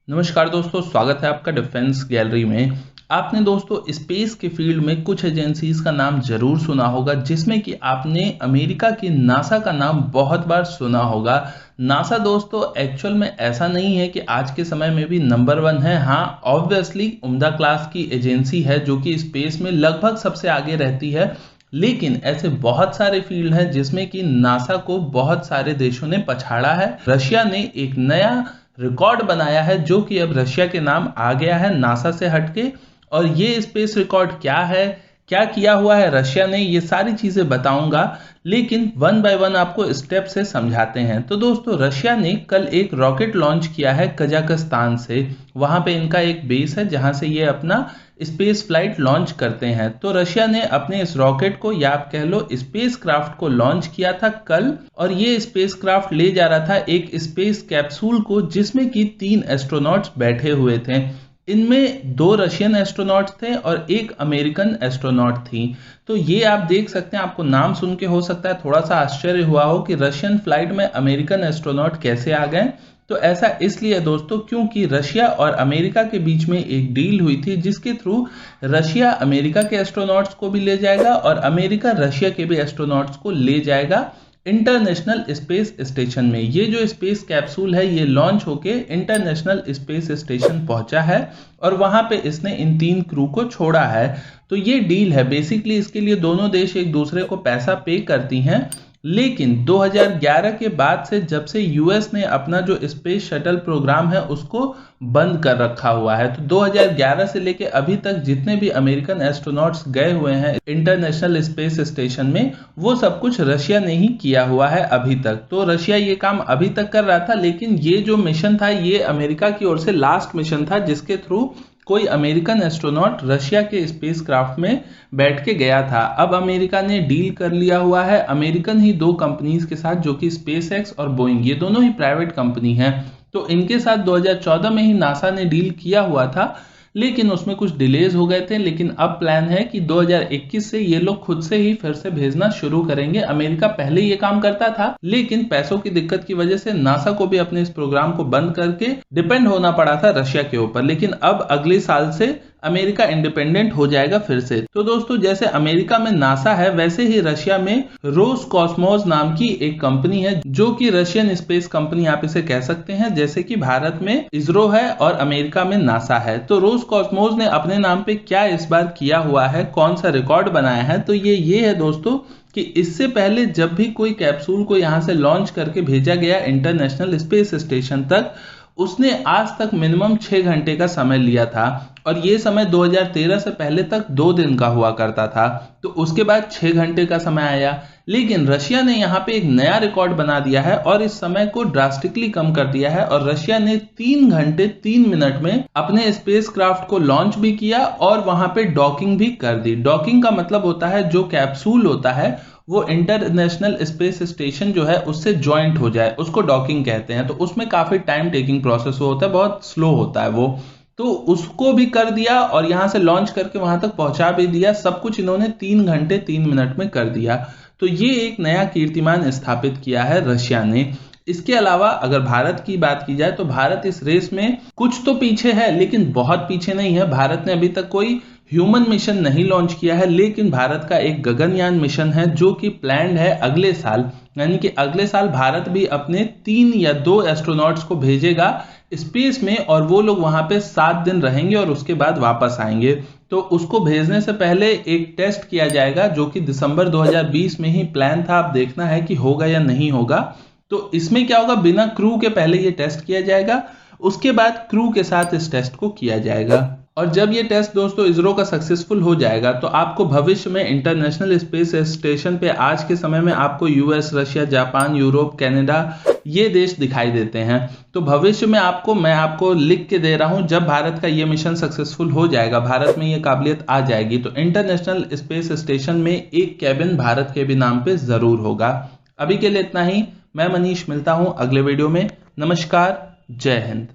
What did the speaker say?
नमस्कार दोस्तों, स्वागत है आपका डिफेंस गैलरी में। आपने दोस्तों स्पेस के फील्ड में कुछ एजेंसीज का नाम जरूर सुना होगा, जिसमें कि आपने अमेरिका की नासा का नाम बहुत बार सुना होगा। नासा दोस्तों एक्चुअल में ऐसा नहीं है कि आज के समय में भी नंबर 1 है। हाँ, ऑब्वियसली उम्दा क्लास की एजेंसी है जो कि स्पेस में लगभग सबसे आगे रहती है, लेकिन ऐसे बहुत सारे फील्ड हैं जिसमें कि नासा को बहुत सारे देशों ने पछाड़ा है। रशिया ने एक नया रिकॉर्ड बनाया है जो कि अब रशिया के नाम आ गया है नासा से हटके। और ये स्पेस रिकॉर्ड क्या है, क्या किया हुआ है रशिया ने, ये सारी चीजें बताऊंगा, लेकिन वन बाय वन आपको स्टेप से समझाते हैं। तो दोस्तों रशिया ने कल एक रॉकेट लॉन्च किया है कजाकिस्तान से। वहां पे इनका एक बेस है जहां से ये अपना स्पेस फ्लाइट लॉन्च करते हैं। तो रशिया ने अपने इस रॉकेट को, या आप कह लो स्पेस क्राफ्ट को, लॉन्च किया था कल। और ये स्पेस क्राफ्ट ले जा रहा था एक स्पेस कैप्सूल को, जिसमें कि 3 एस्ट्रोनॉट्स बैठे हुए थे। इनमें 2 रशियन एस्ट्रोनॉट्स थे और 1 अमेरिकन एस्ट्रोनॉट थी। तो ये आप देख सकते हैं, आपको नाम सुन के हो सकता है थोड़ा सा आश्चर्य हुआ हो कि रशियन फ्लाइट में अमेरिकन एस्ट्रोनॉट कैसे आ गए। तो ऐसा इसलिए दोस्तों क्योंकि रशिया और अमेरिका के बीच में एक डील हुई थी जिसके थ्रू रशिया अमेरिका के एस्ट्रोनॉट्स को भी ले जाएगा और अमेरिका रशिया के भी एस्ट्रोनॉट्स को ले जाएगा इंटरनेशनल स्पेस स्टेशन में। ये जो स्पेस कैप्सूल है ये लॉन्च होके इंटरनेशनल स्पेस स्टेशन पहुंचा है और वहां पे इसने इन 3 क्रू को छोड़ा है। तो ये डील है बेसिकली, इसके लिए दोनों देश एक दूसरे को पैसा पे करती हैं। लेकिन 2011 के बाद से, जब से यूएस ने अपना जो स्पेस शटल प्रोग्राम है उसको बंद कर रखा हुआ है, तो 2011 से लेके अभी तक जितने भी अमेरिकन एस्ट्रोनॉट्स गए हुए हैं इंटरनेशनल स्पेस स्टेशन में, वो सब कुछ रशिया ने ही किया हुआ है अभी तक। तो रशिया ये काम अभी तक कर रहा था, लेकिन ये जो मिशन था ये अमेरिका की ओर से लास्ट मिशन था जिसके थ्रू कोई अमेरिकन एस्ट्रोनॉट रशिया के स्पेस क्राफ्ट में बैठ के गया था। अब अमेरिका ने डील कर लिया हुआ है अमेरिकन ही 2 कंपनीज के साथ, जो कि स्पेस एक्स और बोइंग, ये दोनों ही प्राइवेट कंपनी हैं। तो इनके साथ 2014 में ही नासा ने डील किया हुआ था, लेकिन उसमें कुछ डिलेज हो गए थे। लेकिन अब प्लान है कि 2021 से ये लोग खुद से ही फिर से भेजना शुरू करेंगे। अमेरिका पहले ये काम करता था, लेकिन पैसों की दिक्कत की वजह से नासा को भी अपने इस प्रोग्राम को बंद करके डिपेंड होना पड़ा था रशिया के ऊपर। लेकिन अब अगले साल से अमेरिका इंडिपेंडेंट हो जाएगा फिर से। तो दोस्तों जैसे अमेरिका में नासा है, वैसे ही रशिया में रोसकॉस्मोस नाम की एक कंपनी है, जो कि रशियन स्पेस कंपनी आप इसे कह सकते हैं। जैसे कि भारत में इसरो है और अमेरिका में नासा है। तो रोसकॉस्मोस ने अपने नाम पे क्या इस बार किया हुआ है, कौन सा रिकॉर्ड बनाया है, तो ये है दोस्तों कि इससे पहले जब भी कोई कैप्सूल को यहां से लॉन्च करके भेजा गया इंटरनेशनल स्पेस स्टेशन तक, उसने आज तक मिनिमम 6 घंटे का समय लिया था। और ये समय 2013 से पहले तक 2 दिन का हुआ करता था। तो उसके बाद 6 घंटे का समय आया। लेकिन रशिया ने यहाँ पे एक नया रिकॉर्ड बना दिया है और इस समय को ड्रास्टिकली कम कर दिया है। और रशिया ने 3 घंटे 3 मिनट में अपने स्पेस क्राफ्ट को लॉन्च भी किया और वहां पे डॉकिंग भी कर दी। डॉकिंग का मतलब होता है जो कैप्सूल होता है वो इंटरनेशनल स्पेस स्टेशन जो है उससे ज्वाइंट हो जाए, उसको डॉकिंग कहते हैं। तो उसमें काफी टाइम टेकिंग प्रोसेस होता है, बहुत स्लो होता है वो। तो उसको भी कर दिया और यहां से लॉन्च करके वहां तक पहुंचा भी दिया। सब कुछ इन्होंने 3 घंटे 3 मिनट में कर दिया। तो ये एक नया कीर्तिमान स्थापित किया है रशिया ने। इसके अलावा अगर भारत की बात की जाए तो भारत इस रेस में कुछ तो पीछे है, लेकिन बहुत पीछे नहीं है। भारत ने अभी तक कोई ह्यूमन मिशन नहीं लॉन्च किया है, लेकिन भारत का एक गगनयान मिशन है जो कि प्लान्ड है अगले साल। यानी कि अगले साल भारत भी अपने 3 या 2 एस्ट्रोनॉट्स को भेजेगा स्पेस में और वो लोग वहां पे 7 दिन रहेंगे और उसके बाद वापस आएंगे। तो उसको भेजने से पहले एक टेस्ट किया जाएगा जो कि दिसंबर 2020 में ही प्लान था। अब देखना है कि होगा या नहीं होगा। तो इसमें क्या होगा, बिना क्रू के पहले ये टेस्ट किया जाएगा, उसके बाद क्रू के साथ इस टेस्ट को किया जाएगा। और जब ये टेस्ट दोस्तों इसरो का सक्सेसफुल हो जाएगा तो आपको भविष्य में इंटरनेशनल स्पेस स्टेशन पे आज के समय में आपको US, Russia, Japan, Europe, Canada, ये देश दिखाई देते हैं। तो भविष्य में मैं आपको लिख के दे रहा हूं, जब भारत का ये मिशन सक्सेसफुल हो जाएगा, भारत में ये काबिलियत आ जाएगी, तो इंटरनेशनल स्पेस स्टेशन में एक कैबिन भारत के भी नाम पे जरूर होगा। अभी के लिए इतना ही। मैं मनीष मिलता हूं अगले वीडियो में। नमस्कार, जय हिंद।